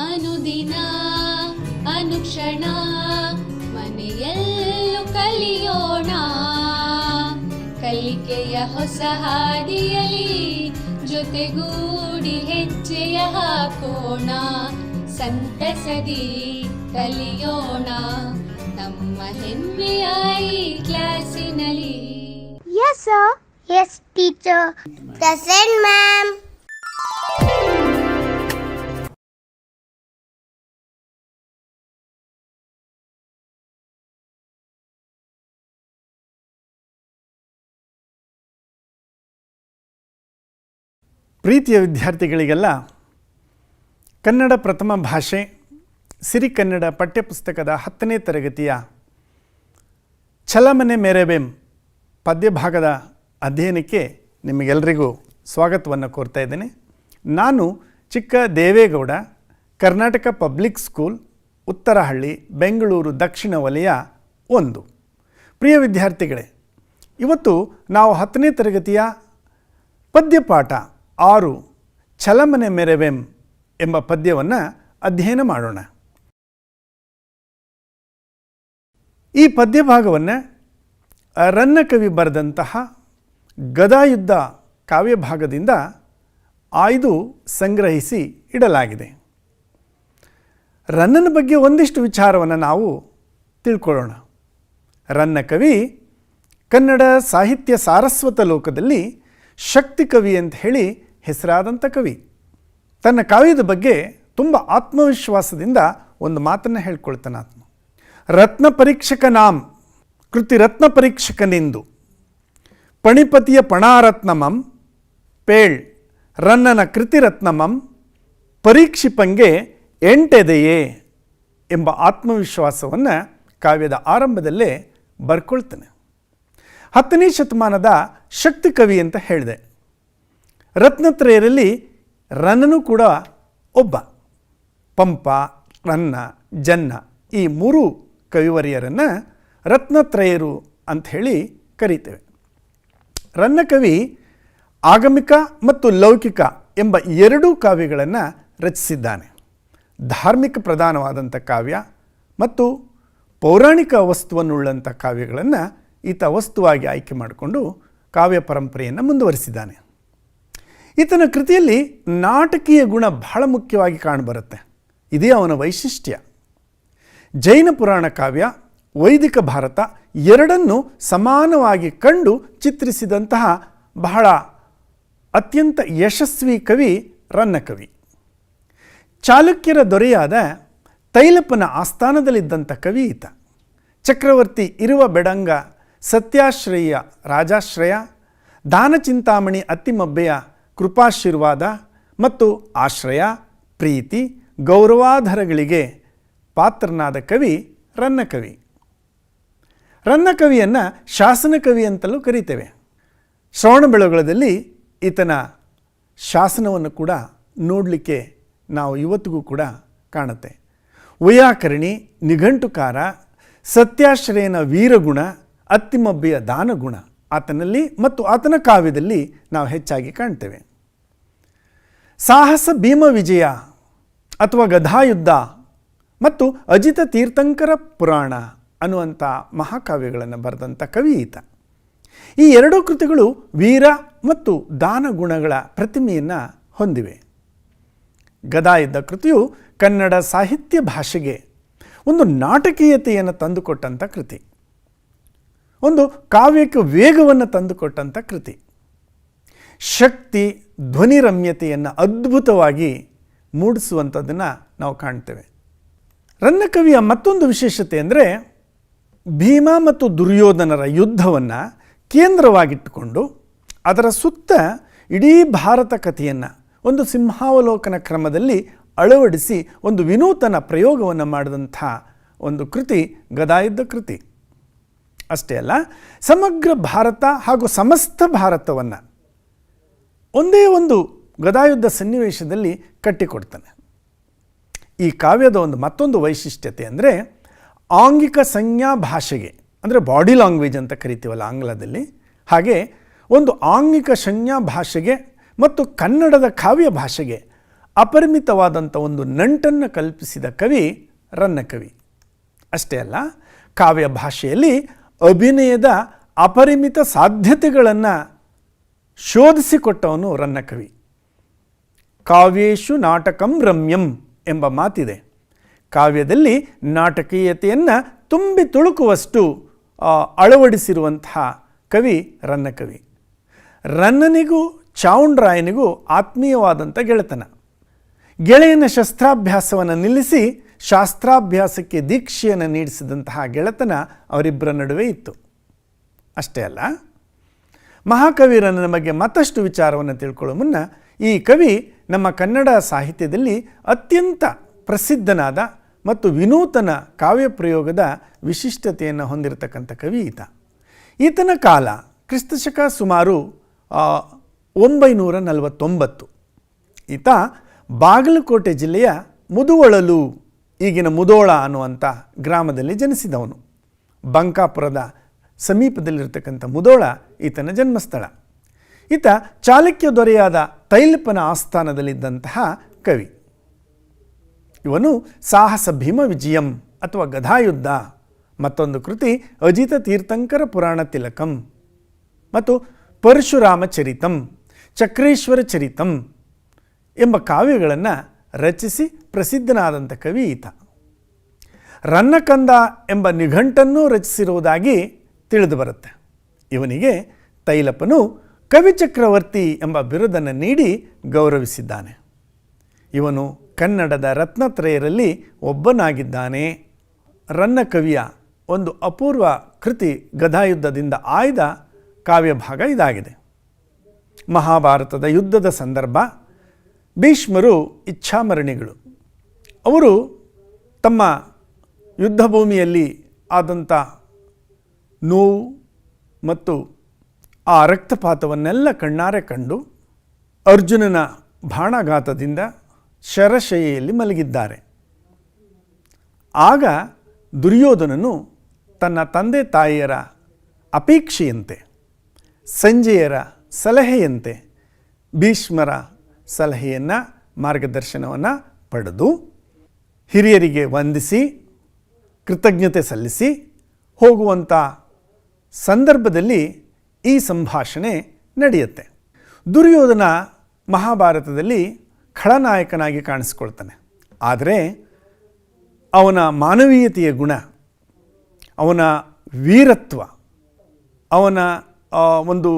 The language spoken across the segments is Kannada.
ಅನುದಿನ ಅನುಕ್ಷಣ ಮನೆಯಲ್ಲೂ ಕಲಿಯೋಣ, ಕಲಿಕೆಯ ಹೊಸ ಹಾದಿಯಲಿ ಜೊತೆಗೂಡಿ ಹೆಜ್ಜೆಯ ಹಾಕೋಣ, ಸಂತಸದಿ ಕಲಿಯೋಣ ನಮ್ಮ ಹೆಮ್ಮೆಯ ಈ ಕ್ಲಾಸಿನಲ್ಲಿ. Yes sir. Yes teacher. Present ma'am. ಪ್ರೀತಿಯ ವಿದ್ಯಾರ್ಥಿಗಳಿಗೆಲ್ಲ ಕನ್ನಡ ಪ್ರಥಮ ಭಾಷೆ ಸಿರಿಕನ್ನಡ ಪಠ್ಯಪುಸ್ತಕದ 10ನೇ ತರಗತಿಯ ಛಲಮನೆ ಮೆರೆವೆಂ ಪದ್ಯಭಾಗದ ಅಧ್ಯಯನಕ್ಕೆ ನಿಮಗೆಲ್ಲರಿಗೂ ಸ್ವಾಗತವನ್ನು ಕೋರ್ತಾ ಇದ್ದೇನೆ. ನಾನು ಚಿಕ್ಕ ದೇವೇಗೌಡ, ಕರ್ನಾಟಕ ಪಬ್ಲಿಕ್ ಸ್ಕೂಲ್, ಉತ್ತರಹಳ್ಳಿ, ಬೆಂಗಳೂರು ದಕ್ಷಿಣ ವಲಯ 1. ಪ್ರಿಯ ವಿದ್ಯಾರ್ಥಿಗಳೇ, ಇವತ್ತು ನಾವು 10ನೇ ತರಗತಿಯ ಪದ್ಯಪಾಠ 6 ಛಲಮನೆ ಮೆರೆವೆಂ ಎಂಬ ಪದ್ಯವನ್ನು ಅಧ್ಯಯನ ಮಾಡೋಣ. ಈ ಪದ್ಯಭಾಗವನ್ನು ರನ್ನಕವಿ ಬರೆದಂತಹ ಗದಾಯುದ್ಧ ಕಾವ್ಯಭಾಗದಿಂದ ಆಯ್ದು ಸಂಗ್ರಹಿಸಿ ಇಡಲಾಗಿದೆ. ರನ್ನನ ಬಗ್ಗೆ ಒಂದಿಷ್ಟು ವಿಚಾರವನ್ನು ನಾವು ತಿಳ್ಕೊಳ್ಳೋಣ. ರನ್ನಕವಿ ಕನ್ನಡ ಸಾಹಿತ್ಯ ಸಾರಸ್ವತ ಲೋಕದಲ್ಲಿ ಶಕ್ತಿ ಕವಿ ಅಂತ ಹೇಳಿ ಹೆಸರಾದಂಥ ಕವಿ. ತನ್ನ ಕಾವ್ಯದ ಬಗ್ಗೆ ತುಂಬ ಆತ್ಮವಿಶ್ವಾಸದಿಂದ ಒಂದು ಮಾತನ್ನು ಹೇಳ್ಕೊಳ್ತಾನೆ. ಆತ್ಮ ರತ್ನ ಪರೀಕ್ಷಕ ನಾಂ ಕೃತಿ ರತ್ನ ಪರೀಕ್ಷಕನೆಂದು ಪಣಿಪತಿಯ ಪಣಾರತ್ನಮಂ ಪೇಳ್ ರನ್ನನ ಕೃತಿರತ್ನಮಂ ಪರೀಕ್ಷಿಪಂಗೆ ಎಂಟೆದೆಯೇ ಎಂಬ ಆತ್ಮವಿಶ್ವಾಸವನ್ನು ಕಾವ್ಯದ ಆರಂಭದಲ್ಲೇ ಬರ್ಕೊಳ್ತಾನೆ. 10ನೇ ಶತಮಾನದ ಶಕ್ತಿ ಕವಿ ಅಂತ ಹೇಳಿದೆ. ರತ್ನತ್ರಯರಲ್ಲಿ ರನ್ನನು ಕೂಡ ಒಬ್ಬ. ಪಂಪ, ರನ್ನ, ಜನ್ನ ಈ 3 ಕವಿವರಿಯರನ್ನು ರತ್ನತ್ರಯರು ಅಂಥೇಳಿ ಕರೀತೇವೆ. ರನ್ನಕವಿ ಆಗಮಿಕ ಮತ್ತು ಲೌಕಿಕ ಎಂಬ 2 ಕಾವ್ಯಗಳನ್ನು ರಚಿಸಿದ್ದಾನೆ. ಧಾರ್ಮಿಕ ಪ್ರಧಾನವಾದಂಥ ಕಾವ್ಯ ಮತ್ತು ಪೌರಾಣಿಕ ವಸ್ತುವನ್ನುಳ್ಳಂಥ ಕಾವ್ಯಗಳನ್ನು ಈತ ವಸ್ತುವಾಗಿ ಆಯ್ಕೆ ಮಾಡಿಕೊಂಡು ಕಾವ್ಯ ಪರಂಪರೆಯನ್ನು ಮುಂದುವರಿಸಿದ್ದಾನೆ. ಈತನ ಕೃತಿಯಲ್ಲಿ ನಾಟಕೀಯ ಗುಣ ಬಹಳ ಮುಖ್ಯವಾಗಿ ಕಾಣಬರುತ್ತೆ. ಇದೇ ಅವನ ವೈಶಿಷ್ಟ್ಯ. ಜೈನ ಪುರಾಣ ಕಾವ್ಯ, ವೈದಿಕ ಭಾರತ ಎರಡನ್ನೂ ಸಮಾನವಾಗಿ ಕಂಡು ಚಿತ್ರಿಸಿದಂತಹ ಬಹಳ ಅತ್ಯಂತ ಯಶಸ್ವಿ ಕವಿ ರನ್ನಕವಿ. ಚಾಲುಕ್ಯರ ದೊರೆಯಾದ ತೈಲಪನ ಆಸ್ಥಾನದಲ್ಲಿದ್ದಂಥ ಕವಿ ಈತ. ಚಕ್ರವರ್ತಿ ಇರುವ ಬೆಡಂಗ ಸತ್ಯಾಶ್ರಯ ರಾಜಾಶ್ರಯ, ದಾನಚಿಂತಾಮಣಿ ಅತ್ತಿಮಬ್ಬೆಯ ಕೃಪಾಶೀರ್ವಾದ ಮತ್ತು ಆಶ್ರಯ, ಪ್ರೀತಿ, ಗೌರವಾಧರಗಳಿಗೆ ಪಾತ್ರನಾದ ಕವಿ ರನ್ನಕವಿ. ರನ್ನಕವಿಯನ್ನು ಶಾಸನಕವಿ ಅಂತಲೂ ಕರೀತೇವೆ. ಶ್ರವಣಬೆಳಗೊಳದಲ್ಲಿ ಈತನ ಶಾಸನವನ್ನು ಕೂಡ ನೋಡಲಿಕ್ಕೆ ನಾವು ಇವತ್ತಿಗೂ ಕೂಡ ಕಾಣುತ್ತೆ. ವೈಯಾಕರಣಿ, ನಿಘಂಟುಕಾರ, ಸತ್ಯಾಶ್ರಯನ ವೀರಗುಣ, ಅತ್ತಿಮಬ್ಬೆಯ ದಾನಗುಣ ಆತನಲ್ಲಿ ಮತ್ತು ಆತನ ಕಾವ್ಯದಲ್ಲಿ ನಾವು ಹೆಚ್ಚಾಗಿ ಕಾಣ್ತೇವೆ. ಸಾಹಸ ಭೀಮ ವಿಜಯ ಅಥವಾ ಗದಾಯುದ್ಧ ಮತ್ತು ಅಜಿತ ತೀರ್ಥಂಕರ ಪುರಾಣ ಅನ್ನುವಂಥ ಮಹಾಕಾವ್ಯಗಳನ್ನು ಬರೆದಂಥ ಕವಿ ಈತ. ಈ 2 ಕೃತಿಗಳು ವೀರ ಮತ್ತು ದಾನ ಗುಣಗಳ ಪ್ರತಿಮೆಯನ್ನು ಹೊಂದಿವೆ. ಗದಾಯುದ್ಧ ಕೃತಿಯು ಕನ್ನಡ ಸಾಹಿತ್ಯ ಭಾಷೆಗೆ ಒಂದು ನಾಟಕೀಯತೆಯನ್ನು ತಂದುಕೊಟ್ಟಂಥ ಕೃತಿ, ಒಂದು ಕಾವ್ಯಕ್ಕೆ ವೇಗವನ್ನು ತಂದುಕೊಟ್ಟಂಥ ಕೃತಿ. ಶಕ್ತಿ, ಧ್ವನಿರಮ್ಯತೆಯನ್ನು ಅದ್ಭುತವಾಗಿ ಮೂಡಿಸುವಂಥದ್ದನ್ನು ನಾವು ಕಾಣ್ತೇವೆ. ರನ್ನಕವಿಯ ಮತ್ತೊಂದು ವಿಶೇಷತೆ ಅಂದರೆ ಭೀಮ ಮತ್ತು ದುರ್ಯೋಧನರ ಯುದ್ಧವನ್ನು ಕೇಂದ್ರವಾಗಿಟ್ಟುಕೊಂಡು ಅದರ ಸುತ್ತ ಇಡೀ ಭಾರತ ಕಥೆಯನ್ನು ಒಂದು ಸಿಂಹಾವಲೋಕನ ಕ್ರಮದಲ್ಲಿ ಅಳವಡಿಸಿ ಒಂದು ವಿನೂತನ ಪ್ರಯೋಗವನ್ನು ಮಾಡಿದಂಥ ಒಂದು ಕೃತಿ ಗದಾಯುದ್ಧ ಕೃತಿ. ಅಷ್ಟೇ ಅಲ್ಲ, ಸಮಗ್ರ ಭಾರತ ಹಾಗೂ ಸಮಸ್ತ ಭಾರತವನ್ನು ಒಂದೇ ಒಂದು ಗದಾಯುದ್ಧ ಸನ್ನಿವೇಶದಲ್ಲಿ ಕಟ್ಟಿಕೊಡ್ತಾನೆ. ಈ ಕಾವ್ಯದ ಒಂದು ಮತ್ತೊಂದು ವೈಶಿಷ್ಟ್ಯತೆ ಅಂದರೆ ಆಂಗಿಕ ಸಂಜ್ಞಾ ಭಾಷೆಗೆ, ಅಂದರೆ ಬಾಡಿ ಲ್ಯಾಂಗ್ವೇಜ್ ಅಂತ ಕರಿತೀವಲ್ಲ ಆಂಗ್ಲದಲ್ಲಿ, ಹಾಗೆ ಒಂದು ಆಂಗಿಕ ಸಂಜ್ಞಾ ಭಾಷೆಗೆ ಮತ್ತು ಕನ್ನಡದ ಕಾವ್ಯ ಭಾಷೆಗೆ ಅಪರಿಮಿತವಾದಂಥ ಒಂದು ನಂಟನ್ನು ಕಲ್ಪಿಸಿದ ಕವಿ ರನ್ನಕವಿ. ಅಷ್ಟೇ ಅಲ್ಲ, ಕಾವ್ಯ ಭಾಷೆಯಲ್ಲಿ ಅಭಿನಯದ ಅಪರಿಮಿತ ಸಾಧ್ಯತೆಗಳನ್ನು ಶೋಧಿಸಿಕೊಟ್ಟವನು ರನ್ನಕವಿ. ಕಾವ್ಯೇಶು ನಾಟಕಂ ರಮ್ಯಂ ಎಂಬ ಮಾತಿದೆ. ಕಾವ್ಯದಲ್ಲಿ ನಾಟಕೀಯತೆಯನ್ನು ತುಂಬಿ ತುಳುಕುವಷ್ಟು ಅಳವಡಿಸಿರುವಂತಹ ಕವಿ ರನ್ನಕವಿ. ರನ್ನನಿಗೂ ಚಾವುಂಡರಾಯನಿಗೂ ಆತ್ಮೀಯವಾದಂಥ ಗೆಳೆತನ. ಗೆಳೆಯನ ಶಸ್ತ್ರಾಭ್ಯಾಸವನ್ನು ನಿಲ್ಲಿಸಿ ಶಾಸ್ತ್ರಾಭ್ಯಾಸಕ್ಕೆ ದೀಕ್ಷೆಯನ್ನು ನೀಡಿಸಿದಂತಹ ಗೆಳೆತನ ಅವರಿಬ್ಬರ ನಡುವೆ ಇತ್ತು. ಅಷ್ಟೇ ಅಲ್ಲ, ಮಹಾಕವಿ ರನ್ನನ ಬಗ್ಗೆ ಮತ್ತಷ್ಟು ವಿಚಾರವನ್ನು ತಿಳ್ಕೊಳ್ಳೋ ಮುನ್ನ ಈ ಕವಿ ನಮ್ಮ ಕನ್ನಡ ಸಾಹಿತ್ಯದಲ್ಲಿ ಅತ್ಯಂತ ಪ್ರಸಿದ್ಧನಾದ ಮತ್ತು ವಿನೂತನ ಕಾವ್ಯ ಪ್ರಯೋಗದ ವಿಶಿಷ್ಟತೆಯನ್ನು ಹೊಂದಿರತಕ್ಕಂಥ ಕವಿ ಈತ. ಈತನ ಕಾಲ ಕ್ರಿಸ್ತಶಕ ಸುಮಾರು 949. ಈತ ಬಾಗಲಕೋಟೆ ಜಿಲ್ಲೆಯ ಮುದುವಳಲು, ಈಗಿನ ಮುದೋಳ ಅನ್ನುವಂಥ ಗ್ರಾಮದಲ್ಲಿ ಜನಿಸಿದವನು. ಬಂಕಾಪುರದ ಸಮೀಪದಲ್ಲಿರ್ತಕ್ಕಂಥ ಮುದೋಳ ಈತನ ಜನ್ಮಸ್ಥಳ. ಈತ ಚಾಲುಕ್ಯ ದೊರೆಯಾದ ತೈಲಪನ ಆಸ್ಥಾನದಲ್ಲಿದ್ದಂತಹ ಕವಿ. ಇವನು ಸಾಹಸ ಭೀಮ ವಿಜಯಂ ಅಥವಾ ಗದಾಯುದ್ಧ, ಮತ್ತೊಂದು ಕೃತಿ ಅಜಿತ ತೀರ್ಥಂಕರ ಪುರಾಣ ತಿಲಕಂ ಮತ್ತು ಪರಶುರಾಮ ಚರಿತಂ, ಚಕ್ರೇಶ್ವರ ಚರಿತಂ ಎಂಬ ಕಾವ್ಯಗಳನ್ನು ರಚಿಸಿ ಪ್ರಸಿದ್ಧನಾದಂಥ ಕವಿ ಈತ. ರನ್ನಕಂದ ಎಂಬ ನಿಘಂಟನ್ನು ರಚಿಸಿರುವುದಾಗಿ ತಿಳಿದು ಬರುತ್ತೆ. ಇವನಿಗೆ ತೈಲಪನು ಕವಿಚಕ್ರವರ್ತಿ ಎಂಬ ಬಿರುದನ್ನು ನೀಡಿ ಗೌರವಿಸಿದ್ದಾನೆ. ಇವನು ಕನ್ನಡದ ರತ್ನತ್ರಯರಲ್ಲಿ ಒಬ್ಬನಾಗಿದ್ದಾನೆ. ರನ್ನಕವಿಯ ಒಂದು ಅಪೂರ್ವ ಕೃತಿ ಗದಾಯುದ್ಧದಿಂದ ಆಯ್ದ ಕಾವ್ಯಭಾಗ ಇದಾಗಿದೆ. ಮಹಾಭಾರತದ ಯುದ್ಧದ ಸಂದರ್ಭ ಭೀಷ್ಮರು ಇಚ್ಛಾಮರಣಿಗಳು. ಅವರು ತಮ್ಮ ಯುದ್ಧ ಭೂಮಿಯಲ್ಲಿ ಆದಂಥ ನೋವು ಮತ್ತು ಆ ರಕ್ತಪಾತವನ್ನೆಲ್ಲ ಕಣ್ಣಾರೆ ಕಂಡು ಅರ್ಜುನನ ಬಾಣಾಘಾತದಿಂದ ಶರಶಯ್ಯೆಯಲ್ಲಿ ಮಲಗಿದ್ದಾರೆ. ಆಗ ದುರ್ಯೋಧನನು ತನ್ನ ತಂದೆ ತಾಯಿಯರ ಅಪೇಕ್ಷೆಯಂತೆ, ಸಂಜೆಯರ ಸಲಹೆಯಂತೆ ಭೀಷ್ಮರ ಸಲಹೆಯನ್ನು, ಮಾರ್ಗದರ್ಶನವನ್ನು ಪಡೆದು ಹಿರಿಯರಿಗೆ ವಂದಿಸಿ ಕೃತಜ್ಞತೆ ಸಲ್ಲಿಸಿ ಹೋಗುವಂಥ ಸಂದರ್ಭದಲ್ಲಿ ಈ ಸಂಭಾಷಣೆ ನಡೆಯುತ್ತೆ. ದುರ್ಯೋಧನ ಮಹಾಭಾರತದಲ್ಲಿ ಖಳನಾಯಕನಾಗಿ ಕಾಣಿಸ್ಕೊಳ್ತಾನೆ. ಆದರೆ ಅವನ ಮಾನವೀಯತೆಯ ಗುಣ, ಅವನ ವೀರತ್ವ, ಅವನ ಒಂದು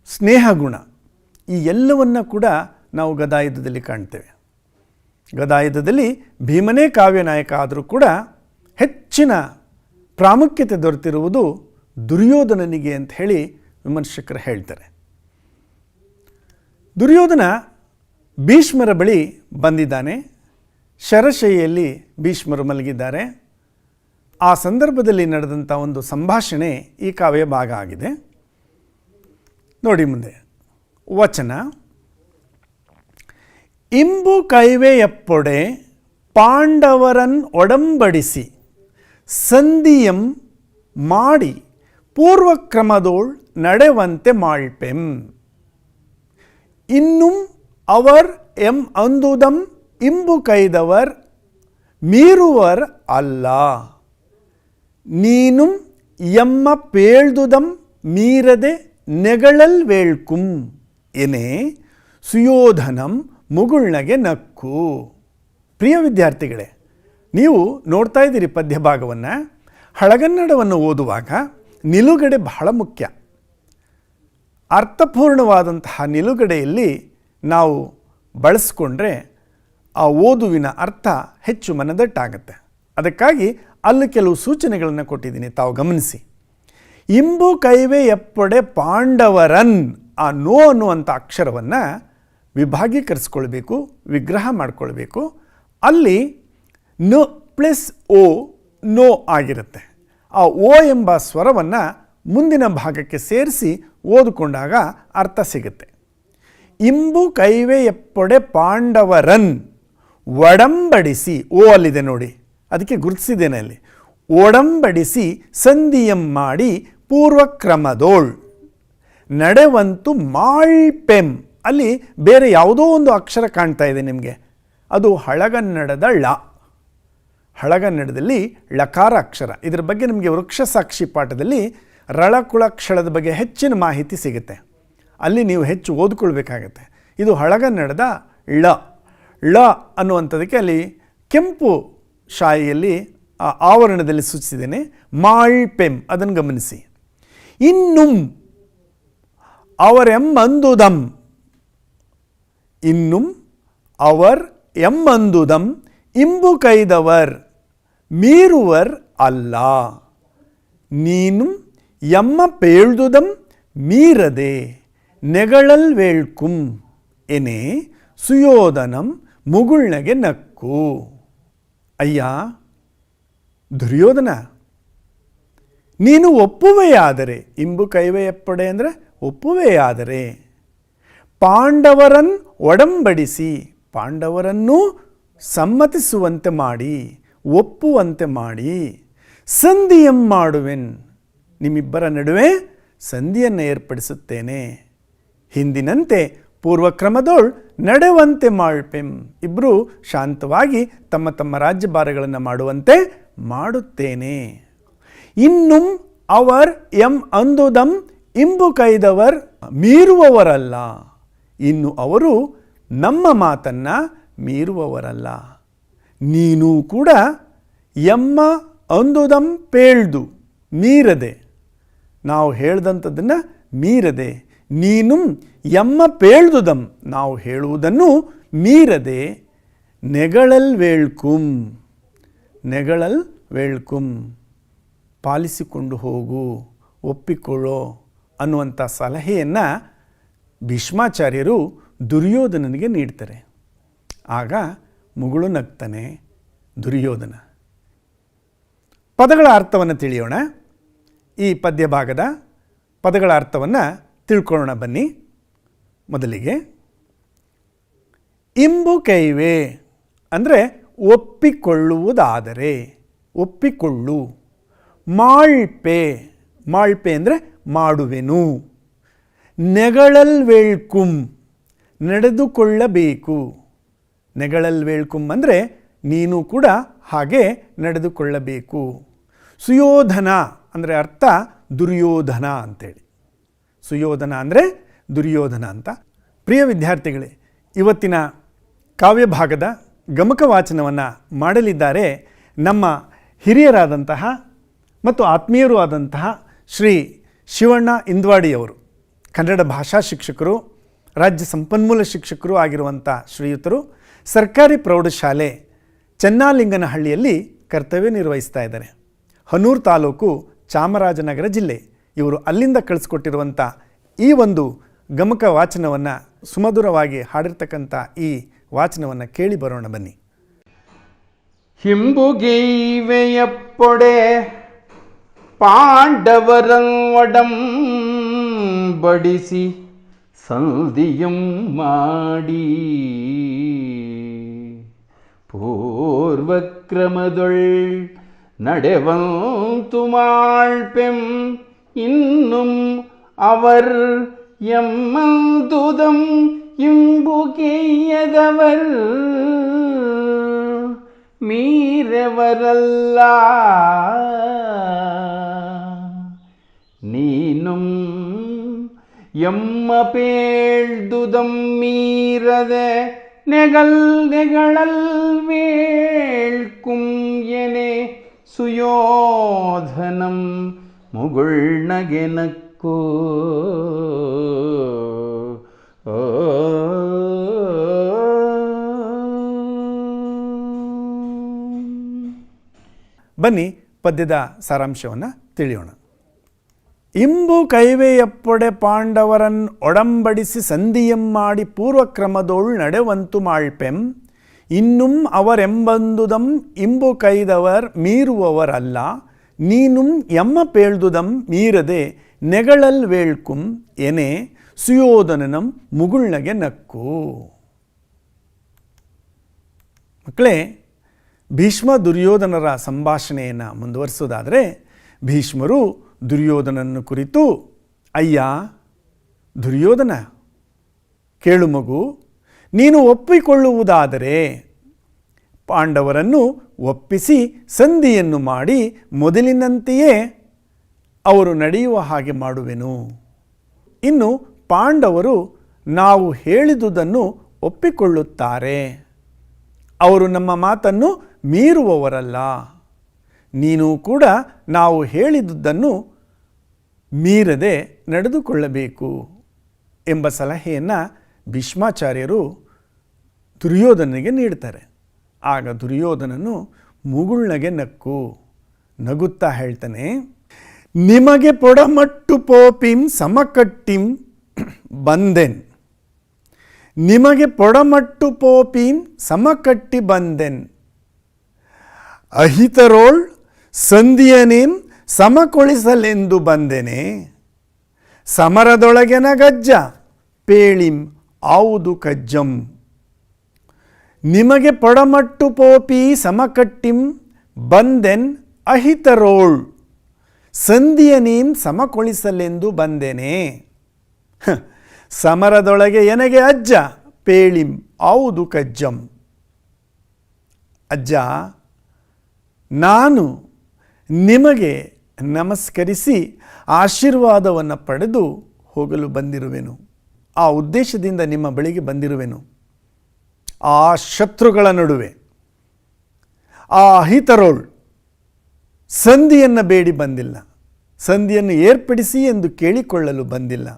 ಸ್ನೇಹ ಗುಣ, ಈ ಎಲ್ಲವನ್ನು ಕೂಡ ನಾವು ಗದಾಯುದ್ಧದಲ್ಲಿ ಕಾಣ್ತೇವೆ. ಗದಾಯುದ್ಧದಲ್ಲಿ ಭೀಮನೇ ಕಾವ್ಯನಾಯಕ ಆದರೂ ಕೂಡ ಹೆಚ್ಚಿನ ಪ್ರಾಮುಖ್ಯತೆ ದೊರೆತಿರುವುದು ದುರ್ಯೋಧನನಿಗೆ ಅಂತ ಹೇಳಿ ವಿಮರ್ಶಕರು ಹೇಳ್ತಾರೆ. ದುರ್ಯೋಧನ ಭೀಷ್ಮರ ಬಳಿ ಬಂದಿದ್ದಾನೆ. ಶರಶಯ್ಯೆಯಲ್ಲಿ ಭೀಷ್ಮರು ಮಲಗಿದ್ದಾರೆ. ಆ ಸಂದರ್ಭದಲ್ಲಿ ನಡೆದಂಥ ಒಂದು ಸಂಭಾಷಣೆ ಈ ಕಾವ್ಯ ಭಾಗ ಆಗಿದೆ. ನೋಡಿ ಮುಂದೆ ವಚನ. ಇಂಬು ಕೈವೆಯಪ್ಪೊಡೆ ಪಾಂಡವರನ್ ಒಡಂಬಡಿಸಿ ಸಂಧಿಯಂ ಮಾಡಿ ಪೂರ್ವಕ್ರಮದೋಳ್ ನಡೆವಂತೆ ಮಾಳ್ಪೆಂ. ಇನ್ನುಂ ಅವರ್ ಎಂ ಅಂದುದಂ ಇಂಬು ಕೈದವರ್ ಮೀರುವರ್ ಅಲ್ಲ. ನೀನುಂ ಎಮ್ಮ ಪೇಳ್ದುದಂ ಮೀರದೆ ನೆಗಳಲ್ ವೇಳ್ಕುಂ ಎನೆ ಸುಯೋಧನಂ ಮುಗುಳ್ನಗೆ ನಕ್ಕು. ಪ್ರಿಯ ವಿದ್ಯಾರ್ಥಿಗಳೇ, ನೀವು ನೋಡ್ತಾ ಇದ್ದೀರಿ ಪದ್ಯಭಾಗವನ್ನು. ಹಳಗನ್ನಡವನ್ನು ಓದುವಾಗ ನಿಲುಗಡೆ ಬಹಳ ಮುಖ್ಯ. ಅರ್ಥಪೂರ್ಣವಾದಂತಹ ನಿಲುಗಡೆಯಲ್ಲಿ ನಾವು ಬಳಸ್ಕೊಂಡ್ರೆ ಆ ಓದುವಿನ ಅರ್ಥ ಹೆಚ್ಚು ಮನದಟ್ಟಾಗತ್ತೆ. ಅದಕ್ಕಾಗಿ ಅಲ್ಲಿ ಕೆಲವು ಸೂಚನೆಗಳನ್ನು ಕೊಟ್ಟಿದ್ದೀನಿ, ತಾವು ಗಮನಿಸಿ. ಇಂಬು ಕೈವೆ ಎಪ್ಪೊಡೆ ಪಾಂಡವರನ್, ಆ ನೋ ಅನ್ನುವಂಥ ಅಕ್ಷರವನ್ನು ವಿಭಾಗೀಕರಿಸ್ಕೊಳ್ಬೇಕು, ವಿಗ್ರಹ ಮಾಡಿಕೊಳ್ಬೇಕು. ಅಲ್ಲಿ ನ ಪ್ಲಸ್ ಓ ನೋ ಆಗಿರುತ್ತೆ. ಆ ಓ ಎಂಬ ಸ್ವರವನ್ನು ಮುಂದಿನ ಭಾಗಕ್ಕೆ ಸೇರಿಸಿ ಓದಿಕೊಂಡಾಗ ಅರ್ಥ ಸಿಗುತ್ತೆ. ಇಂಬು ಕೈವೆ ಎಪ್ಪೊಡೆ ಪಾಂಡವರನ್ ಒಡಂಬಡಿಸಿ, ಓ ಅಲ್ಲಿದೆ ನೋಡಿ, ಅದಕ್ಕೆ ಗುರುತಿಸಿದ್ದೇನೆ ಅಲ್ಲಿ. ಒಡಂಬಡಿಸಿ ಸಂಧಿಯಂ ಮಾಡಿ ಪೂರ್ವಕ್ರಮದೋಳ್ ನಡೆವಂತು ಮಾಳ್ಪೆಂ. ಅಲ್ಲಿ ಬೇರೆ ಯಾವುದೋ ಒಂದು ಅಕ್ಷರ ಕಾಣ್ತಾ ಇದೆ ನಿಮಗೆ, ಅದು ಹಳಗನ್ನಡದ ಳ. ಹಳಗನ್ನಡದಲ್ಲಿ ಳಕಾರ ಅಕ್ಷರ. ಇದರ ಬಗ್ಗೆ ನಿಮಗೆ ವೃಕ್ಷ ಸಾಕ್ಷಿ ಪಾಠದಲ್ಲಿ ರಳಕುಳಕ್ಷಳದ ಬಗ್ಗೆ ಹೆಚ್ಚಿನ ಮಾಹಿತಿ ಸಿಗುತ್ತೆ. ಅಲ್ಲಿ ನೀವು ಹೆಚ್ಚು ಓದ್ಕೊಳ್ಬೇಕಾಗತ್ತೆ. ಇದು ಹಳಗನ್ನಡದ ಳ. ಳ ಅನ್ನುವಂಥದ್ದಕ್ಕೆ ಅಲ್ಲಿ ಕೆಂಪು ಶಾಯಿಯಲ್ಲಿ ಆವರಣದಲ್ಲಿ ಸೂಚಿಸಿದ್ದೇನೆ. ಮಾಳ್ಪೆಂ, ಅದನ್ನು ಗಮನಿಸಿ. ಇನ್ನುಂ ಅವರೆಂಬಂದುದಂ, ಇನ್ನುಂ ಅವರ್ ಎಂಬಂದುದಂ ಇಂಬು ಕೈದವರ್ ಮೀರುವರ್ ಅಲ್ಲ. ನೀನು ಎಮ್ಮ ಪೇಳ್ದುದಂ ಮೀರದೆ ನೆಗಳಲ್ ವೇಳ್ಕುಂ ಎನೆ ಸುಯೋಧನಂ ಮುಗುಳ್ನಗೆ ನಕ್ಕು. ಅಯ್ಯ ದುರ್ಯೋಧನ, ನೀನು ಒಪ್ಪುವೆಯಾದರೆ, ಇಂಬು ಕೈವೆಯಪ್ಪಡೆ ಅಂದರೆ ಒಪ್ಪುವೆಯಾದರೆ, ಪಾಂಡವರನ್ನು ಒಡಂಬಡಿಸಿ, ಪಾಂಡವರನ್ನೂ ಸಮ್ಮತಿಸುವಂತೆ ಮಾಡಿ, ಒಪ್ಪುವಂತೆ ಮಾಡಿ, ಸಂಧಿಯಂ ಮಾಡುವೆನ್, ನಿಮ್ಮಿಬ್ಬರ ನಡುವೆ ಸಂಧಿಯನ್ನು ಏರ್ಪಡಿಸುತ್ತೇನೆ. ಹಿಂದಿನಂತೆ ಪೂರ್ವಕ್ರಮದೋಳ್ ನಡೆವಂತೆ ಮಾಳ್ಪೆಂ, ಇಬ್ಬರು ಶಾಂತವಾಗಿ ತಮ್ಮ ತಮ್ಮ ರಾಜ್ಯಭಾರಗಳನ್ನು ಮಾಡುವಂತೆ ಮಾಡುತ್ತೇನೆ. ಇನ್ನುಂ ಅವರ್ ಎಂ ಅಂದುದಂ ಇಂಬು ಕೈದವರ್ ಮೀರುವವರಲ್ಲ, ಇನ್ನು ಅವರು ನಮ್ಮ ಮಾತನ್ನು ಮೀರುವವರಲ್ಲ. ನೀನು ಕೂಡ ಎಮ್ಮ ಅಂದುದಂ ಪೇಳ್ದು ಮೀರದೆ, ನಾವು ಹೇಳ್ದಂಥದ್ದನ್ನು ಮೀರದೆ, ನೀನು ಎಮ್ಮ ಪೇಳ್ದುದಂ, ನಾವು ಹೇಳುವುದನ್ನು ಮೀರದೆ, ನೆಗಳಲ್ ವೇಳ್ಕುಂ, ನೆಗಳಲ್ ವೇಳ್ಕುಂ, ಪಾಲಿಸಿಕೊಂಡು ಹೋಗು, ಒಪ್ಪಿಕೊಳ್ಳೋ ಅನ್ನುವಂಥ ಸಲಹೆಯನ್ನು ಭೀಷ್ಮಾಚಾರ್ಯರು ದುರ್ಯೋಧನನಿಗೆ ನೀಡ್ತಾರೆ. ಆಗ ಮುಗುಳು ನಗ್ತಾನೆ ದುರ್ಯೋಧನ. ಪದಗಳ ಅರ್ಥವನ್ನು ತಿಳಿಯೋಣ. ಈ ಪದ್ಯ ಭಾಗದ ಪದಗಳ ಅರ್ಥವನ್ನು ತಿಳ್ಕೊಳ್ಳೋಣ ಬನ್ನಿ. ಮೊದಲಿಗೆ ಇಂಬು ಕೈವೆ ಅಂದರೆ ಒಪ್ಪಿಕೊಳ್ಳುವುದಾದರೆ, ಒಪ್ಪಿಕೊಳ್ಳು. ಮಾಳ್ಪೆ, ಮಾಳ್ಪೆ ಅಂದರೆ ಮಾಡುವೆನು. ನೆಗಳಲ್ ವೇಳ್ಕುಂ, ನಡೆದುಕೊಳ್ಳಬೇಕು. ನೆಗಳಲ್ ವೇಳ್ಕುಂ ಅಂದರೆ ನೀನು ಕೂಡ ಹಾಗೆ ನಡೆದುಕೊಳ್ಳಬೇಕು. ಸುಯೋಧನ ಅಂದರೆ ಅರ್ಥ ದುರ್ಯೋಧನ ಅಂತೇಳಿ. ಸುಯೋಧನ ಅಂದರೆ ದುರ್ಯೋಧನ ಅಂತ. ಪ್ರಿಯ ವಿದ್ಯಾರ್ಥಿಗಳೇ, ಇವತ್ತಿನ ಕಾವ್ಯಭಾಗದ ಗಮಕ ವಾಚನವನ್ನು ಮಾಡಲಿದ್ದಾರೆ ನಮ್ಮ ಹಿರಿಯರಾದಂತಹ ಮತ್ತು ಆತ್ಮೀಯರೂ ಆದಂತಹ ಶ್ರೀ ಶಿವಣ್ಣ ಇಂದ್ವಾಡಿಯವರು. ಕನ್ನಡ ಭಾಷಾ ಶಿಕ್ಷಕರು, ರಾಜ್ಯ ಸಂಪನ್ಮೂಲ ಶಿಕ್ಷಕರು ಆಗಿರುವಂಥ ಶ್ರೀಯುತರು ಸರ್ಕಾರಿ ಪ್ರೌಢಶಾಲೆ ಚೆನ್ನಲಿಂಗನಹಳ್ಳಿಯಲ್ಲಿ ಕರ್ತವ್ಯ ನಿರ್ವಹಿಸ್ತಾ ಇದ್ದಾರೆ. ಹನೂರು ತಾಲೂಕು, ಚಾಮರಾಜನಗರ ಜಿಲ್ಲೆ. ಇವರು ಅಲ್ಲಿಂದ ಕಳಿಸ್ಕೊಟ್ಟಿರುವಂಥ ಈ ಒಂದು ಗಮಕ ವಾಚನವನ್ನು, ಸುಮಧುರವಾಗಿ ಹಾಡಿರ್ತಕ್ಕಂಥ ಈ ವಾಚನವನ್ನು ಕೇಳಿ ಬರೋಣ ಬನ್ನಿ. ಹಿಂಬುಗೈವೆಯಪ್ಪೊಡೆ ಪಾಂಡವರೊಡಂಬಡಿಸಿ ಸಂಧಿಯಂ ಮಾಡಿ, ಪೂರ್ವಕ್ರಮದೊಳ್ ನಡೆವಂತು ಮಾಳ್ಪೆಂ, ಇನ್ನುಂ ಅವರ್ ಎಮ್ಮಂದುದಂ ಇಂಬುಗೆಯದವರ್ ಮೀರೆವರಲ್ಲ. ನೀನುಂ ಎಮ್ಮ ಪೇಳ್ದುದಂ ಮೀರದೆ ನೆಗಳಲ್ ವೇಳ್ಕುಂ ಎನೆ ಸುಯೋಧನಂ ಮುಗುಳ್ನಗೆ ನಕ್ಕು. ಬನ್ನಿ ಪದ್ಯದ ಸಾರಾಂಶವನ್ನು ತಿಳಿಯೋಣ. ಇಂಬು ಕೈವೆಯಪ್ಪೊಡೆ ಪಾಂಡವರನ್ ಒಡಂಬಡಿಸಿ ಸಂಧಿಯಂ ಮಾಡಿ, ಪೂರ್ವಕ್ರಮದೋಳ್ ನಡೆವಂತು ಮಾಳ್ಪೆಂ, ಇನ್ನುಂ ಅವರೆಂಬಂದುದಂ ಇಂಬು ಕೈದವರ್ ಮೀರುವವರಲ್ಲ, ನೀನುಂ ಎಮ್ಮ ಪೇಳ್ದುದಂ ಮೀರದೆ ನೆಗಳಲ್ ವೇಳ್ಕುಂ ಎನೆ ಸುಯೋಧನನಂ ಮುಗುಳ್ನಗೆ ನಕ್ಕು. ಮಕ್ಕಳೇ, ಭೀಷ್ಮ ದುರ್ಯೋಧನರ ಸಂಭಾಷಣೆಯನ್ನು ಮುಂದುವರಿಸೋದಾದರೆ, ಭೀಷ್ಮರು ದುರ್ಯೋಧನನ್ನು ಕುರಿತು, ಅಯ್ಯ ದುರ್ಯೋಧನ, ಕೇಳು ಮಗು, ನೀನು ಒಪ್ಪಿಕೊಳ್ಳುವುದಾದರೆ, ಪಾಂಡವರನ್ನು ಒಪ್ಪಿಸಿ ಸಂಧಿಯನ್ನು ಮಾಡಿ ಮೊದಲಿನಂತೆಯೇ ಅವರು ನಡೆಯುವ ಹಾಗೆ ಮಾಡುವೆನು. ಇನ್ನು ಪಾಂಡವರು ನಾವು ಹೇಳಿದುದನ್ನು ಒಪ್ಪಿಕೊಳ್ಳುತ್ತಾರೆ. ಅವರು ನಮ್ಮ ಮಾತನ್ನು ಮೀರುವವರಲ್ಲ. ನೀನು ಕೂಡ ನಾವು ಹೇಳಿದುದನ್ನು ಮೀರದೆ ನಡೆದುಕೊಳ್ಳಬೇಕು ಎಂಬ ಸಲಹೆಯನ್ನು ಭೀಷ್ಮಾಚಾರ್ಯರು ದುರ್ಯೋಧನನಿಗೆ ನೀಡ್ತಾರೆ. ಆಗ ದುರ್ಯೋಧನನು ಮುಗುಳ್ನಗೆ ನಗುತ್ತಾ ಹೇಳ್ತಾನೆ, ನಿಮಗೆ ಪೊಡಮಟ್ಟು ಪೋಪಿಂ ಸಮಕಟ್ಟಿಂ ಬಂದೆನ್. ನಿಮಗೆ ಪೊಡಮಟ್ಟು ಪೋಪಿಂ ಸಮಕಟ್ಟಿ ಬಂದೆನ್. ಅಹಿತರೋಳ್ ಸಂಧಿಯನೇಂ ಸಮಕೊಳಿಸಲೆಂದು ಬಂದೆನೆ. ಸಮರದೊಳಗೆನ ಗಜ್ಜ ಪೇಳಿಂ ಆವುದು ಕಜ್ಜಂ. ನಿಮಗೆ ಪೊಡಮಟ್ಟು ಪೋಪಿ ಸಮಕಟ್ಟಿಂ ಬಂದೆನ್ ಅಹಿತರೋಳ್ ಸಂಧಿಯನೇಂ ಸಮಕೊಳಿಸಲೆಂದು ಬಂದೆನೆ. ಸಮರದೊಳಗೆ ಎನಗೆ ಅಜ್ಜ ಪೇಳಿಂ ಆವುದು ಕಜ್ಜಂ. ಅಜ್ಜ, ನಾನು ನಿಮಗೆ ನಮಸ್ಕರಿಸಿ ಆಶೀರ್ವಾದವನ್ನು ಪಡೆದು ಹೋಗಲು ಬಂದಿರುವೆನು. ಆ ಉದ್ದೇಶದಿಂದ ನಿಮ್ಮ ಬಳಿಗೆ ಬಂದಿರುವೆನು. ಆ ಶತ್ರುಗಳ ನಡುವೆ ಆ ಅಹಿತರೋಳ್ ಸಂಧಿಯನ್ನು ಬೇಡಿ ಬಂದಿಲ್ಲ, ಸಂಧಿಯನ್ನು ಏರ್ಪಡಿಸಿ ಎಂದು ಕೇಳಿಕೊಳ್ಳಲು ಬಂದಿಲ್ಲ.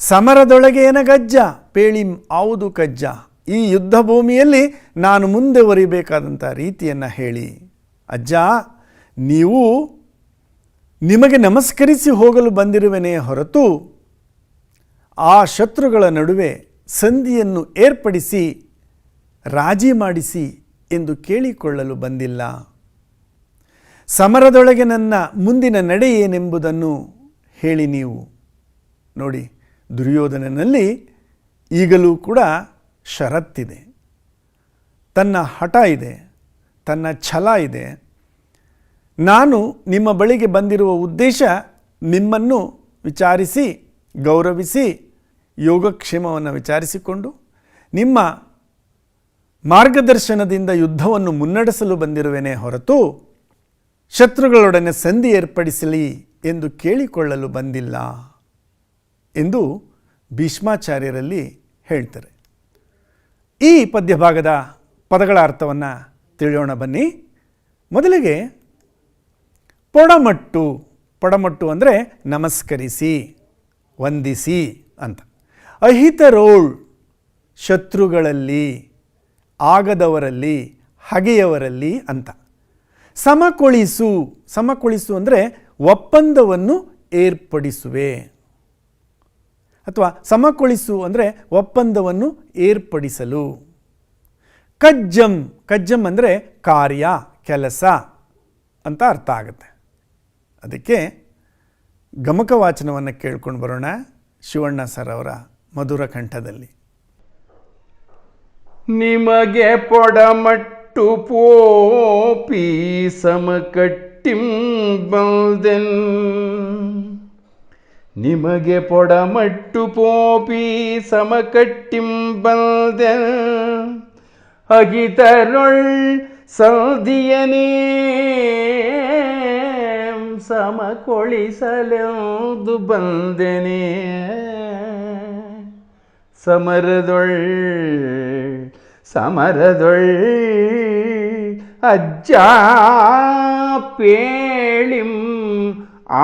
ಸಮರದೊಳಗೆ ಏನಗಜ್ಜ ಪೇಳಿಂ ಆವುದು ಕಜ್ಜ. ಈ ಯುದ್ಧ ಭೂಮಿಯಲ್ಲಿ ನಾನು ಮುಂದೆ ಒರಿಬೇಕಾದಂಥ ರೀತಿಯನ್ನು ಹೇಳಿ. ಅಜ್ಜ, ನೀವು ನಿಮಗೆ ನಮಸ್ಕರಿಸಿ ಹೋಗಲು ಬಂದಿರುವೆನೇ ಹೊರತು ಆ ಶತ್ರುಗಳ ನಡುವೆ ಸಂಧಿಯನ್ನು ಏರ್ಪಡಿಸಿ ರಾಜಿ ಮಾಡಿಸಿ ಎಂದು ಕೇಳಿಕೊಳ್ಳಲು ಬಂದಿಲ್ಲ. ಸಮರದೊಳಗೆ ನನ್ನ ಮುಂದಿನ ನಡೆ ಏನೆಂಬುದನ್ನು ಹೇಳಿ ನೀವು. ನೋಡಿ, ದುರ್ಯೋಧನನಲ್ಲಿ ಈಗಲೂ ಕೂಡ ಷರತ್ತಿದೆ, ತನ್ನ ಹಠ ಇದೆ, ತನ್ನ ಛಲ ಇದೆ. ನಾನು ನಿಮ್ಮ ಬಳಿಗೆ ಬಂದಿರುವ ಉದ್ದೇಶ ನಿಮ್ಮನ್ನು ವಿಚಾರಿಸಿ, ಗೌರವಿಸಿ, ಯೋಗಕ್ಷೇಮವನ್ನು ವಿಚಾರಿಸಿಕೊಂಡು ನಿಮ್ಮ ಮಾರ್ಗದರ್ಶನದಿಂದ ಯುದ್ಧವನ್ನು ಮುನ್ನಡೆಸಲು ಬಂದಿರುವೆನೇ ಹೊರತು ಶತ್ರುಗಳೊಡನೆ ಸಂಧಿ ಏರ್ಪಡಿಸಲಿ ಎಂದು ಕೇಳಿಕೊಳ್ಳಲು ಬಂದಿಲ್ಲ ಎಂದು ಭೀಷ್ಮಾಚಾರ್ಯರಲ್ಲಿ ಹೇಳ್ತಾರೆ. ಈ ಪದ್ಯಭಾಗದ ಪದಗಳ ಅರ್ಥವನ್ನು ತಿಳಿಯೋಣ ಬನ್ನಿ. ಮೊದಲಿಗೆ ಪೊಡಮಟ್ಟು. ಪೊಡಮಟ್ಟು ಅಂದರೆ ನಮಸ್ಕರಿಸಿ, ವಂದಿಸಿ ಅಂತ. ಅಹಿತರೋಳ್ ಶತ್ರುಗಳಲ್ಲಿ, ಆಗದವರಲ್ಲಿ, ಹಗೆಯವರಲ್ಲಿ ಅಂತ. ಸಮಕೊಳಿಸು. ಸಮಕೊಳಿಸು ಅಂದರೆ ಒಪ್ಪಂದವನ್ನು ಏರ್ಪಡಿಸುವೆ, ಅಥವಾ ಸಮಕೊಳಿಸು ಅಂದರೆ ಒಪ್ಪಂದವನ್ನು ಏರ್ಪಡಿಸಲು. ಕಜ್ಜಂ. ಕಜ್ಜಂ ಅಂದರೆ ಕಾರ್ಯ, ಕೆಲಸ ಅಂತ ಅರ್ಥ ಆಗುತ್ತೆ. ಅದಕ್ಕೆ ಗಮಕವಾಚನವನ್ನು ಕೇಳ್ಕೊಂಡು ಬರೋಣ ಶಿವಣ್ಣ ಸರ್ ಅವರ ಮಧುರ ಕಂಠದಲ್ಲಿ. ನಿಮಗೆ ಪೊಡಮಟ್ಟು ಪೋಪಿ ಸಮಕಟ್ಟಿಂ ಬಂದೆನ್. ನಿಮಗೆ ಪೊಡಮಟ್ಟು ಪೋಪಿ ಸಮಕಟ್ಟಿಂ ಬಂದೆನ್. ಅಗಿತರೊಳ್ ಸಂಧಿಯನೇ ಸಮಕೊಳಿಸಲೆಂದು ಬಂದೆನೆ. ಸಮರದೊಳ್ ಅಜ್ಜ ಪೇಳಿಂ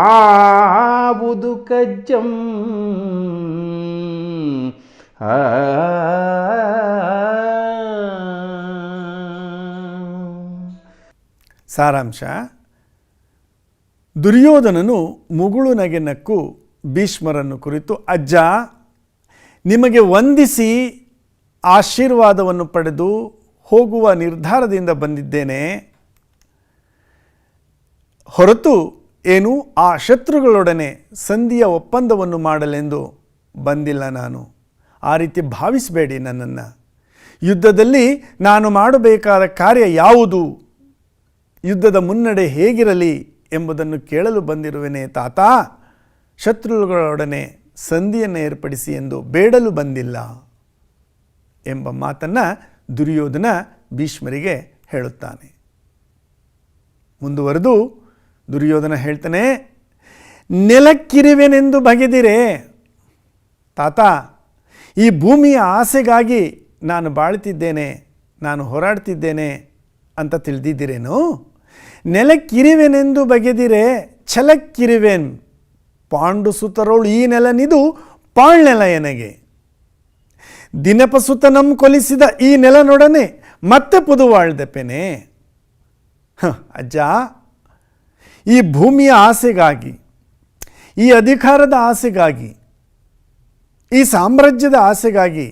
ಆವುದು ಕಜ್ಜಂ. ಸಾರಾಂಶ: ದುರ್ಯೋಧನನು ಮುಗುಳು ನಗೆ ನಕ್ಕು ಭೀಷ್ಮರನ್ನು ಕುರಿತು, ಅಜ್ಜ, ನಿಮಗೆ ವಂದಿಸಿ ಆಶೀರ್ವಾದವನ್ನು ಪಡೆದು ಹೋಗುವ ನಿರ್ಧಾರದಿಂದ ಬಂದಿದ್ದೇನೆ ಹೊರತು ಏನು ಆ ಶತ್ರುಗಳೊಡನೆ ಸಂಧಿಯ ಒಪ್ಪಂದವನ್ನು ಮಾಡಲೆಂದು ಬಂದಿಲ್ಲ. ನಾನು ಆ ರೀತಿ ಭಾವಿಸಬೇಡಿ ನನ್ನನ್ನು. ಯುದ್ಧದಲ್ಲಿ ನಾನು ಮಾಡಬೇಕಾದ ಕಾರ್ಯ ಯಾವುದು, ಯುದ್ಧದ ಮುನ್ನಡೆ ಹೇಗಿರಲಿ ಎಂಬುದನ್ನು ಕೇಳಲು ಬಂದಿರುವೆನೇ ತಾತ. ಶತ್ರುಗಳೊಡನೆ ಸಂಧಿಯನ್ನು ಏರ್ಪಡಿಸಿ ಎಂದು ಬೇಡಲು ಬಂದಿಲ್ಲ ಎಂಬ ಮಾತನ್ನು ದುರ್ಯೋಧನ ಭೀಷ್ಮರಿಗೆ ಹೇಳುತ್ತಾನೆ. ಮುಂದುವರೆದು ದುರ್ಯೋಧನ ಹೇಳ್ತಾನೆ, ನೆಲಕ್ಕಿರುವೆನೆಂದು ಬಗೆದಿರೆ. ತಾತ, ಈ ಭೂಮಿಯ ಆಸೆಗಾಗಿ ನಾನು ಬಾಳ್ತಿದ್ದೇನೆ, ನಾನು ಹೋರಾಡ್ತಿದ್ದೇನೆ ಅಂತ ತಿಳಿದಿದ್ದೀರೇನು? ನೆಲಕ್ಕಿರುವೆನೆಂದು ಬಗೆದಿರೆ ಛಲಕ್ಕಿರುವೆನ್. ಪಾಂಡು ಸುತರೋಳು ಈ ನೆಲನಿದು ಪಾಳ್ನೆಲ ಎನಗೆ. ದಿನಪಸುತನಂ ಕೊಲಿಸಿದ ಈ ನೆಲನೊಡನೆ ಮತ್ತೆ ಪುದುವಾಳ್ದೆಪೆನೆ. ಅಜ್ಜ, ಈ ಭೂಮಿಯ ಆಸೆಗಾಗಿ, ಈ ಅಧಿಕಾರದ ಆಸೆಗಾಗಿ, ಈ ಸಾಮ್ರಾಜ್ಯದ ಆಸೆಗಾಗಿ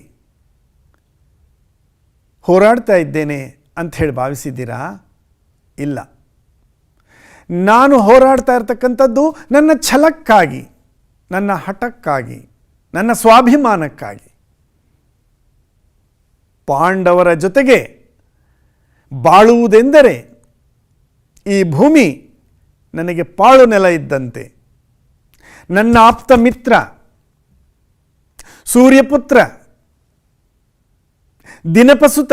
ಹೋರಾಡ್ತಾ ಇದ್ದೇನೆ ಅಂತ ಹೇಳಿ ಭಾವಿಸಿದ್ದೀರಾ? ಇಲ್ಲ. ನಾನು ಹೋರಾಡ್ತಾ ಇರ್ತಕ್ಕಂಥದ್ದು ನನ್ನ ಛಲಕ್ಕಾಗಿ, ನನ್ನ ಹಠಕ್ಕಾಗಿ, ನನ್ನ ಸ್ವಾಭಿಮಾನಕ್ಕಾಗಿ. ಪಾಂಡವರ ಜೊತೆಗೆ ಬಾಳುವುದೆಂದರೆ ಈ ಭೂಮಿ ನನಗೆ ಪಾಳು ನೆಲ ಇದ್ದಂತೆ. ನನ್ನ ಆಪ್ತ ಮಿತ್ರ ಸೂರ್ಯಪುತ್ರ ದಿನಪಸುತ,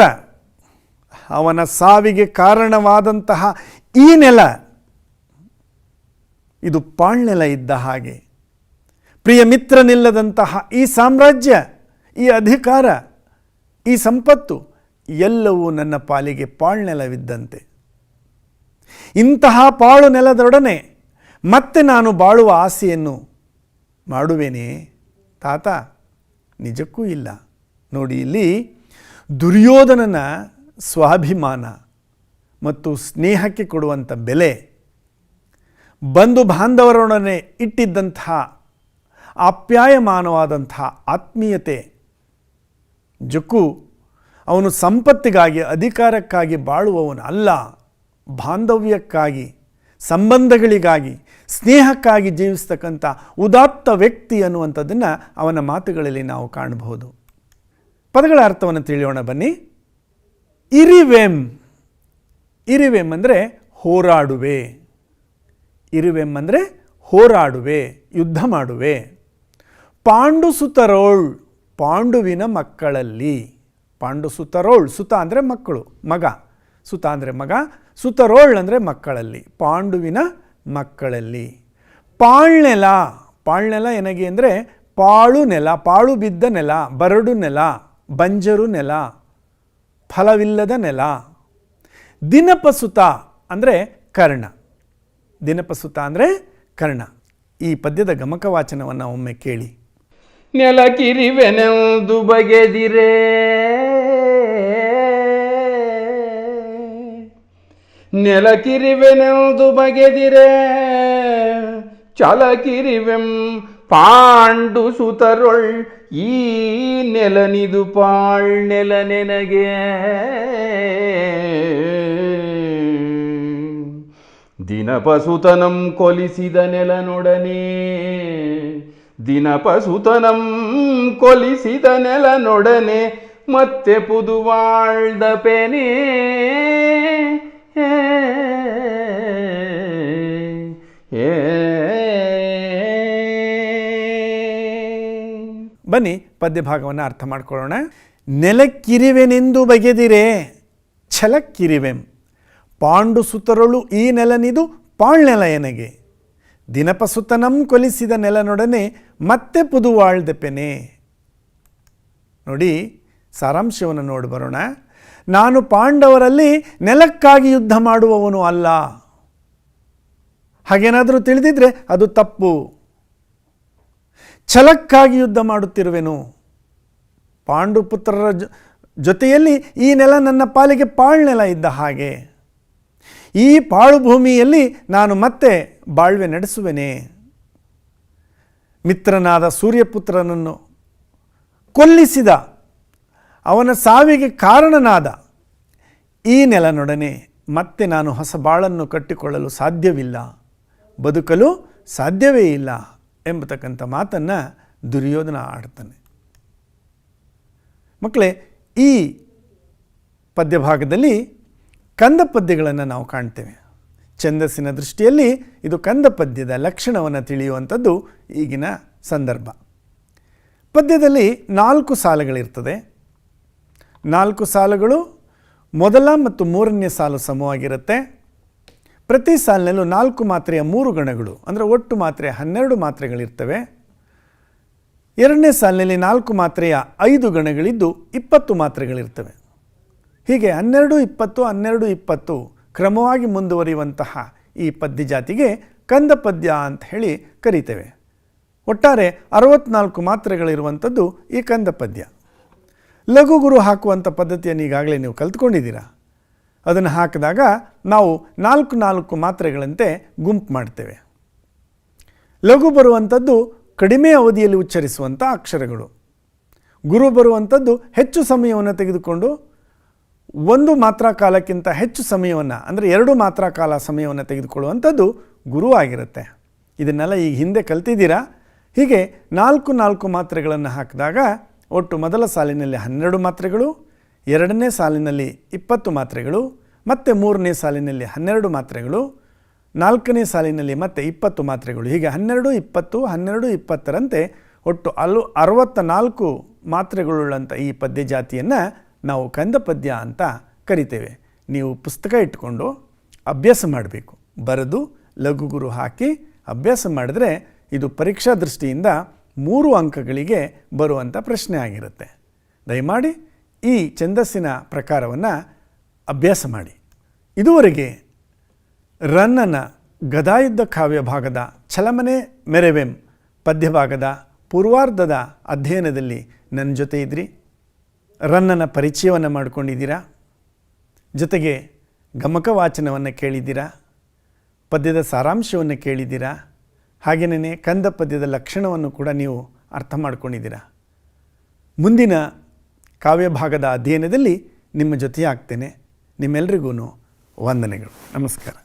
ಅವನ ಸಾವಿಗೆ ಕಾರಣವಾದಂತಹ ಈ ನೆಲ ಇದು ಪಾಳ್ನೆಲ ಇದ್ದ ಹಾಗೆ. ಪ್ರಿಯ ಮಿತ್ರನಿಲ್ಲದಂತಹ ಈ ಸಾಮ್ರಾಜ್ಯ, ಈ ಅಧಿಕಾರ, ಈ ಸಂಪತ್ತು ಎಲ್ಲವೂ ನನ್ನ ಪಾಲಿಗೆ ಪಾಳ್ನೆಲವಿದ್ದಂತೆ. ಇಂತಹ ಪಾಳು ನೆಲದೊಡನೆ ಮತ್ತೆ ನಾನು ಬಾಳುವ ಆಸೆಯನ್ನು ಮಾಡುವೇನೇ ತಾತ? ನಿಜಕ್ಕೂ ಇಲ್ಲ. ನೋಡಿ, ಇಲ್ಲಿ ದುರ್ಯೋಧನನ ಸ್ವಾಭಿಮಾನ ಮತ್ತು ಸ್ನೇಹಕ್ಕೆ ಕೊಡುವಂಥ ಬೆಲೆ, ಬಂಧು ಬಾಂಧವರೊಡನೆ ಇಟ್ಟಿದ್ದಂತಹ ಆಪ್ಯಾಯಮಾನವಾದಂಥ ಆತ್ಮೀಯತೆ ಜೊಕ್ಕು ಅವನು ಸಂಪತ್ತಿಗಾಗಿ, ಅಧಿಕಾರಕ್ಕಾಗಿ ಬಾಳುವವನು ಅಲ್ಲ. ಬಾಂಧವ್ಯಕ್ಕಾಗಿ, ಸಂಬಂಧಗಳಿಗಾಗಿ, ಸ್ನೇಹಕ್ಕಾಗಿ ಜೀವಿಸ್ತಕ್ಕಂಥ ಉದಾತ್ತ ವ್ಯಕ್ತಿ ಅನ್ನುವಂಥದ್ದನ್ನು ಅವನ ಮಾತುಗಳಲ್ಲಿ ನಾವು ಕಾಣಬಹುದು. ಪದಗಳ ಅರ್ಥವನ್ನು ತಿಳಿಯೋಣ ಬನ್ನಿ. ಇರಿವೆಂ. ಇರಿವೆಂ ಅಂದರೆ ಹೋರಾಡುವೆ. ಇರುವೆಂ ಅಂದರೆ ಹೋರಾಡುವೆ, ಯುದ್ಧ ಮಾಡುವೆ. ಪಾಂಡು ಸುತರೋಳ್, ಪಾಂಡುವಿನ ಮಕ್ಕಳಲ್ಲಿ. ಪಾಂಡು ಸುತರೋಳ್, ಸುತ ಅಂದರೆ ಮಕ್ಕಳು, ಮಗ. ಸುತ ಅಂದರೆ ಮಗ, ಸುತರೋಳ್ ಅಂದರೆ ಮಕ್ಕಳಲ್ಲಿ, ಪಾಂಡುವಿನ ಮಕ್ಕಳಲ್ಲಿ. ಪಾಳ್ನೆಲ. ಪಾಳ್ನೆಲ ಎನಗೆ ಅಂದರೆ ಪಾಳು ನೆಲ, ಪಾಳು ಬಿದ್ದ ನೆಲ, ಬರಡು ನೆಲ, ಬಂಜರು ನೆಲ, ಫಲವಿಲ್ಲದ ನೆಲ. ದಿನಪಸುತ ಅಂದರೆ ಕರ್ಣ. ದಿನಪಸುತ ಅಂದರೆ ಕರ್ಣ. ಈ ಪದ್ಯದ ಗಮಕವಾಚನವನ್ನು ಒಮ್ಮೆ ಕೇಳಿ. ನೆಲಕಿರಿವೆನೆಂದು ಬಗೆದಿರೆ ನೆಲಕಿರಿವೆನೆಂದು ಬಗೆದಿರೆ ಛಲಕಿರಿವೆಂ ಪಾಂಡು ಸುತರೊಳ್ ಈ ನೆಲನಿದು ಪಾಳ್ನೆಲ ನೆನಗೆ. ದಿನಪಸುತನಂ ಕೊಲಿಸಿದ ನೆಲನೊಡನೆ, ದಿನಪಸುತನಂ ಕೊಲಿಸಿದ ನೆಲನೊಡನೆ ಮತ್ತೆ ಪುದುವಾಳ್ದ ಪೆನೆ. ಬನ್ನಿ ಪದ್ಯ ಭಾಗವನ್ನು ಅರ್ಥ ಮಾಡ್ಕೊಳ್ಳೋಣ. ನೆಲಕ್ಕಿರಿವೆನೆಂದು ಬಗೆದಿರೆ ಛಲಕ್ಕಿರಿವೆಂ. ಪಾಂಡು ಸುತರೊಳು ಈ ನೆಲನಿದು ಪಾಳ್ನೆಲ ಎನಗೆ. ದಿನಪಸುತನಂ ಕೊಲಿಸಿದ ನೆಲನೊಡನೆ ಮತ್ತೆ ಪುದುವಾಳ್ದೆಪೆನೆ. ನೋಡಿ, ಸಾರಾಂಶವನ್ನು ನೋಡಿ ಬರೋಣ. ನಾನು ಪಾಂಡವರಲ್ಲಿ ನೆಲಕ್ಕಾಗಿ ಯುದ್ಧ ಮಾಡುವವನು ಅಲ್ಲ. ಹಾಗೇನಾದರೂ ತಿಳಿದಿದ್ರೆ ಅದು ತಪ್ಪು. ಛಲಕ್ಕಾಗಿ ಯುದ್ಧ ಮಾಡುತ್ತಿರುವೆನು. ಪಾಂಡುಪುತ್ರರ ಜೊತೆಯಲ್ಲಿ ಈ ನೆಲ ನನ್ನ ಪಾಲಿಗೆ ಪಾಳ್ನೆಲ ಇದ್ದ ಹಾಗೆ. ಈ ಪಾಳು ಭೂಮಿಯಲ್ಲಿ ನಾನು ಮತ್ತೆ ಬಾಳ್ವೆ ನಡೆಸುವೆನೆ. ಮಿತ್ರನಾದ ಸೂರ್ಯಪುತ್ರನನ್ನು ಕೊಲ್ಲಿಸಿದ, ಅವನ ಸಾವಿಗೆ ಕಾರಣನಾದ ಈ ನೆಲನೊಡನೆ ಮತ್ತೆ ನಾನು ಹೊಸ ಬಾಳನ್ನು ಕಟ್ಟಿಕೊಳ್ಳಲು ಸಾಧ್ಯವಿಲ್ಲ, ಬದುಕಲು ಸಾಧ್ಯವೇ ಇಲ್ಲ ಎಂಬತಕ್ಕಂಥ ಮಾತನ್ನು ದುರ್ಯೋಧನ ಆಡ್ತಾನೆ. ಮಕ್ಕಳೇ, ಈ ಪದ್ಯಭಾಗದಲ್ಲಿ ಕಂದ ಪದ್ಯಗಳನ್ನು ನಾವು ಕಾಣ್ತೇವೆ. ಛಂದಸ್ಸಿನ ದೃಷ್ಟಿಯಲ್ಲಿ ಇದು ಕಂದ ಪದ್ಯದ ಲಕ್ಷಣವನ್ನು ತಿಳಿಯುವಂಥದ್ದು ಈಗಿನ ಸಂದರ್ಭ. ಪದ್ಯದಲ್ಲಿ 4 ಸಾಲುಗಳಿರ್ತದೆ. 4 ಸಾಲುಗಳು ಮೊದಲ ಮತ್ತು ಮೂರನೇ ಸಾಲು ಸಮವಾಗಿರುತ್ತೆ. ಪ್ರತಿ ಸಾಲಿನಲ್ಲೂ 4 ಮಾತ್ರೆಯ 3 ಗಣಗಳು, ಅಂದರೆ ಒಟ್ಟು ಮಾತ್ರೆ 12 ಮಾತ್ರೆಗಳಿರ್ತವೆ. ಎರಡನೇ ಸಾಲಿನಲ್ಲಿ 4 ಮಾತ್ರೆಯ 5 ಗಣಗಳಿದ್ದು 20 ಮಾತ್ರೆಗಳಿರ್ತವೆ. ಹೀಗೆ 12, 20, 12, 20 ಕ್ರಮವಾಗಿ ಮುಂದುವರಿಯುವಂತಹ ಈ ಪದ್ಯ ಜಾತಿಗೆ ಕಂದ ಪದ್ಯ ಅಂತ ಹೇಳಿ ಕರೀತೇವೆ. ಒಟ್ಟಾರೆ 64 ಮಾತ್ರೆಗಳಿರುವಂಥದ್ದು ಈ ಕಂದ ಪದ್ಯ. ಲಘು ಗುರು ಹಾಕುವಂಥ ಪದ್ಧತಿಯನ್ನು ಈಗಾಗಲೇ ನೀವು ಕಲ್ತ್ಕೊಂಡಿದ್ದೀರಾ. ಅದನ್ನು ಹಾಕಿದಾಗ ನಾವು 4 ಮಾತ್ರೆಗಳಂತೆ ಗುಂಪು ಮಾಡ್ತೇವೆ. ಲಘು ಬರುವಂಥದ್ದು ಕಡಿಮೆ ಅವಧಿಯಲ್ಲಿ ಉಚ್ಚರಿಸುವಂಥ ಅಕ್ಷರಗಳು. ಗುರು ಬರುವಂಥದ್ದು ಹೆಚ್ಚು ಸಮಯವನ್ನು ತೆಗೆದುಕೊಂಡು 1 ಮಾತ್ರಾ ಕಾಲಕ್ಕಿಂತ ಹೆಚ್ಚು ಸಮಯವನ್ನು, ಅಂದರೆ 2 ಮಾತ್ರಾ ಕಾಲ ಸಮಯವನ್ನು ತೆಗೆದುಕೊಳ್ಳುವಂಥದ್ದು ಗುರು ಆಗಿರುತ್ತೆ. ಇದನ್ನೆಲ್ಲ ಈಗ ಹಿಂದೆ ಕಲ್ತಿದ್ದೀರಾ. ಹೀಗೆ 4 ಮಾತ್ರೆಗಳನ್ನು ಹಾಕಿದಾಗ ಒಟ್ಟು ಮೊದಲ ಸಾಲಿನಲ್ಲಿ 12 ಮಾತ್ರೆಗಳು, ಎರಡನೇ ಸಾಲಿನಲ್ಲಿ 20 ಮಾತ್ರೆಗಳು, ಮತ್ತು ಮೂರನೇ ಸಾಲಿನಲ್ಲಿ 12 ಮಾತ್ರೆಗಳು, ನಾಲ್ಕನೇ ಸಾಲಿನಲ್ಲಿ ಮತ್ತೆ 20 ಮಾತ್ರೆಗಳು. ಹೀಗೆ 12, 20, 12, 20ರಂತೆ ಒಟ್ಟು 64 ಮಾತ್ರೆಗಳುಳ್ಳಂಥ ಈ ಪದ್ಯ ಜಾತಿಯನ್ನು ನಾವು ಕಂದ ಪದ್ಯ ಅಂತ ಕರಿತೇವೆ. ನೀವು ಪುಸ್ತಕ ಇಟ್ಕೊಂಡು ಅಭ್ಯಾಸ ಮಾಡಬೇಕು. ಬರೆದು ಲಘು ಗುರು ಹಾಕಿ ಅಭ್ಯಾಸ ಮಾಡಿದ್ರೆ ಇದು ಪರೀಕ್ಷಾ ದೃಷ್ಟಿಯಿಂದ 3 ಅಂಕಗಳಿಗೆ ಬರುವಂಥ ಪ್ರಶ್ನೆ ಆಗಿರುತ್ತೆ. ದಯಮಾಡಿ ಈ ಛಂದಸ್ಸಿನ ಪ್ರಕಾರವನ್ನು ಅಭ್ಯಾಸ ಮಾಡಿ. ಇದುವರೆಗೆ ರನ್ನನ ಗದಾಯುದ್ಧ ಕಾವ್ಯ ಭಾಗದ ಛಲಮನೆ ಮೆರೆವೆಂ ಪದ್ಯಭಾಗದ ಪೂರ್ವಾರ್ಧದ ಅಧ್ಯಯನದಲ್ಲಿ ನನ್ನ ಜೊತೆ ಇದ್ರಿ. ರನ್ನನ ಪರಿಚಯವನ್ನು ಮಾಡಿಕೊಂಡಿದ್ದೀರಾ, ಜೊತೆಗೆ ಗಮಕ ವಾಚನವನ್ನು ಕೇಳಿದ್ದೀರಾ, ಪದ್ಯದ ಸಾರಾಂಶವನ್ನು ಕೇಳಿದ್ದೀರಾ, ಹಾಗೆಯೇ ಕಂದ ಪದ್ಯದ ಲಕ್ಷಣವನ್ನು ಕೂಡ ನೀವು ಅರ್ಥ ಮಾಡ್ಕೊಂಡಿದ್ದೀರಾ. ಮುಂದಿನ ಕಾವ್ಯಭಾಗದ ಅಧ್ಯಯನದಲ್ಲಿ ನಿಮ್ಮ ಜೊತೆಯಾಗ್ತೇನೆ. ನಿಮ್ಮೆಲ್ಲರಿಗೂ ವಂದನೆಗಳು. ನಮಸ್ಕಾರ.